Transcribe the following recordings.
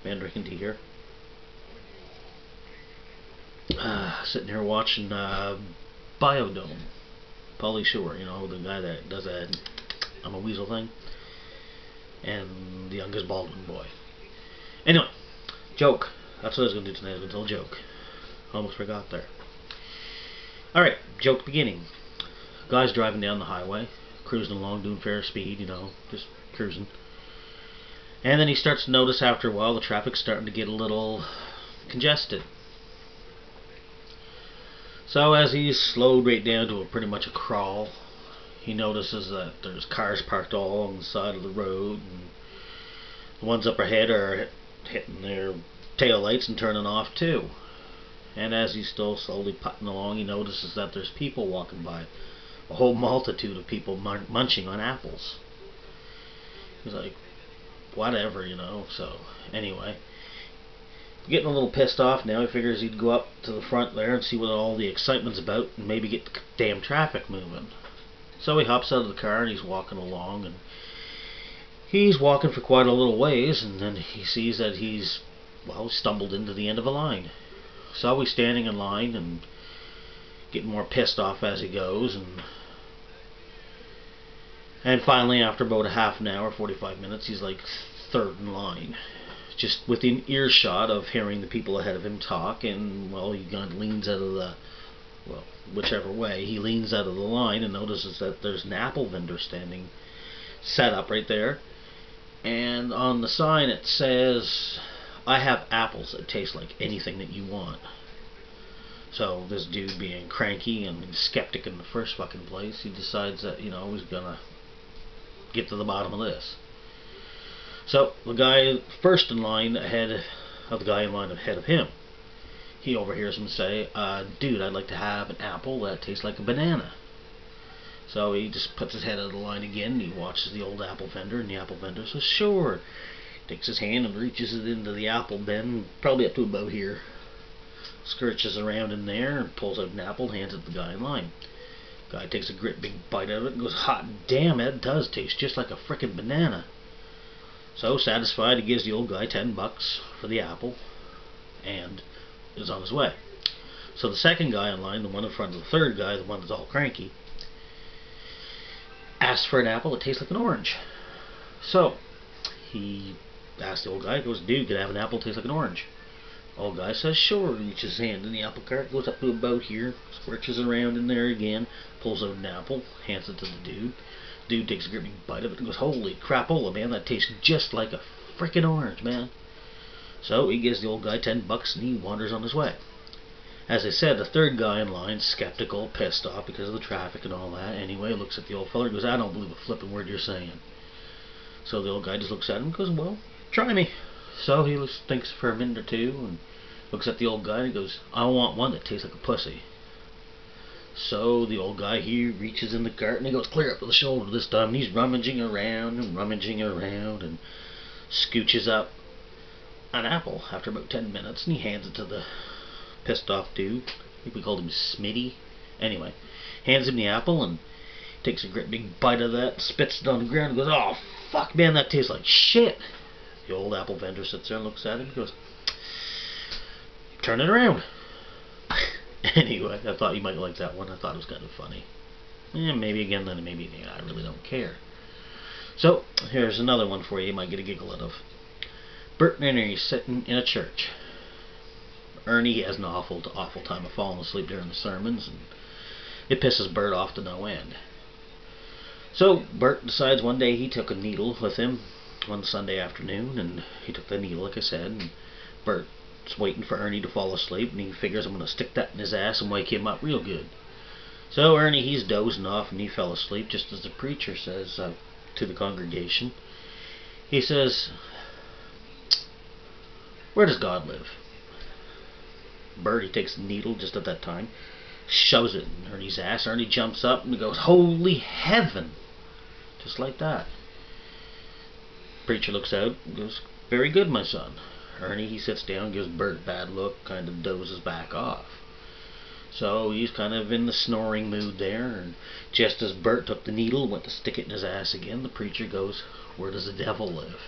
Man drinking tea here. Sitting here watching Biodome. Pauly Shore, you know, the guy that does that I'm a Weasel thing. And the youngest Baldwin boy. Anyway, joke. That's what I was going to do tonight. I was going to tell a joke. Almost forgot there. Alright, joke beginning. Guy's driving down the highway, cruising along, doing fair speed, you know, just cruising. And then he starts to notice after a while the traffic's starting to get a little congested. So as he's slowed right down to pretty much a crawl, he notices that there's cars parked all along the side of the road, and the ones up ahead are hitting their tail lights and turning off too. And as he's still slowly putting along, he notices that there's people walking by, a whole multitude of people munching on apples. He's like, whatever, you know. So anyway, getting a little pissed off now. He figures he'd go up to the front there and see what all the excitement's about and maybe get the damn traffic moving. So he hops out of the car and he's walking along, and he's walking for quite a little ways, and then he sees that he's, well, stumbled into the end of a line. So he's standing in line and getting more pissed off as he goes, and finally after about a half an hour, 45 minutes, he's like third in line, just within earshot of hearing the people ahead of him talk. And well, he kind of leans out of the, well, whichever way, he leans out of the line and notices that there's an apple vendor standing set up right there, and on the sign it says, I have apples that taste like anything that you want. So this dude, being cranky and skeptic in the first fucking place, he decides that, you know, he's gonna get to the bottom of this. So the guy first in line ahead of the guy in line ahead of him, he overhears him say, dude, I'd like to have an apple that tastes like a banana. So he just puts his head out of the line again, and he watches the old apple vendor, and the apple vendor says, sure. Takes his hand and reaches it into the apple bin, probably up to about here. Scratches around in there and pulls out an apple, hands it to the guy in line. Guy takes a great big bite out of it and goes, hot damn, it does taste just like a frickin' banana. So satisfied, he gives the old guy $10 for the apple and is on his way. So the second guy in line, the one in front of the third guy, the one that's all cranky, asks for an apple that tastes like an orange. So he asks the old guy, goes, dude, can I have an apple that tastes like an orange? Old guy says, sure. Reaches his hand in the apple cart, goes up to about here, squirches around in there again, pulls out an apple, hands it to the dude. Dude takes a great big bite of it and goes, holy crapola, man, that tastes just like a frickin' orange, man. So he gives the old guy $10 and he wanders on his way. As I said, the third guy in line, skeptical, pissed off because of the traffic and all that, anyway, looks at the old fella and goes, I don't believe a flippin' word you're saying. So the old guy just looks at him and goes, well, try me. So he thinks for a minute or two and looks at the old guy and he goes, I want one that tastes like a pussy. So the old guy, he reaches in the cart and he goes clear up to the shoulder this time, and he's rummaging around and scooches up an apple after about 10 minutes, and he hands it to the pissed off dude. I think we called him Smitty. Anyway, hands him the apple and takes a great big bite of that, spits it on the ground and goes, oh fuck man, that tastes like shit. The old apple vendor sits there and looks at him and goes, turn it around. Anyway, I thought you might like that one. I thought it was kind of funny. Maybe again, then maybe I really don't care. So, here's another one for you. You might get a giggle out of. Bert and Ernie sitting in a church. Ernie has an awful time of falling asleep during the sermons, and it pisses Bert off to no end. So, Bert decides one day he took a needle with him one Sunday afternoon, and he took the needle, like I said, and Bert's waiting for Ernie to fall asleep, and he figures I'm going to stick that in his ass and wake him up real good. So Ernie, he's dozing off, and he fell asleep just as the preacher says to the congregation, he says, where does God live? Bert, he takes the needle just at that time, shoves it in Ernie's ass. Ernie jumps up and goes, holy heaven! Just like that. Preacher looks out and goes, very good, my son. Ernie, he sits down, gives Bert a bad look, kind of dozes back off. So he's kind of in the snoring mood there, and just as Bert took the needle, went to stick it in his ass again, the preacher goes, where does the devil live?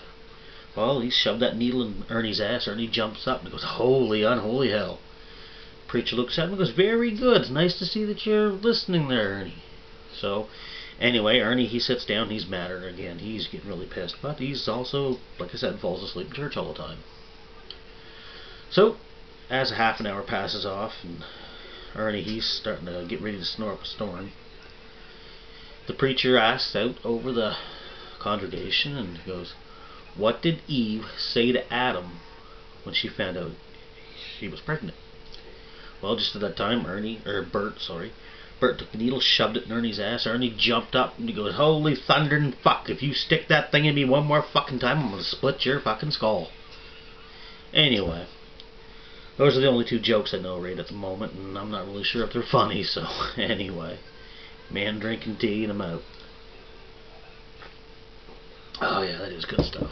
Well, he shoved that needle in Ernie's ass. Ernie jumps up and goes, "Holy unholy hell." Preacher looks at him and goes, "Very good. It's nice to see that you're listening there, Ernie." So, anyway, Ernie, he sits down. He's mad at her again. He's getting really pissed. But he's also, like I said, falls asleep in church all the time. So, as a half an hour passes off, and Ernie, he's starting to get ready to snore up a storm, the preacher asks out over the congregation and goes, "What did Eve say to Adam when she found out she was pregnant?" Well, just at that time, Bert took the needle, shoved it in Ernie's ass. Ernie jumped up and he goes, "Holy thunder and fuck, if you stick that thing in me one more fucking time, I'm gonna split your fucking skull." Anyway, those are the only two jokes I know right at the moment, and I'm not really sure if they're funny, so anyway. Man drinking tea and I'm out. Oh yeah, that is good stuff.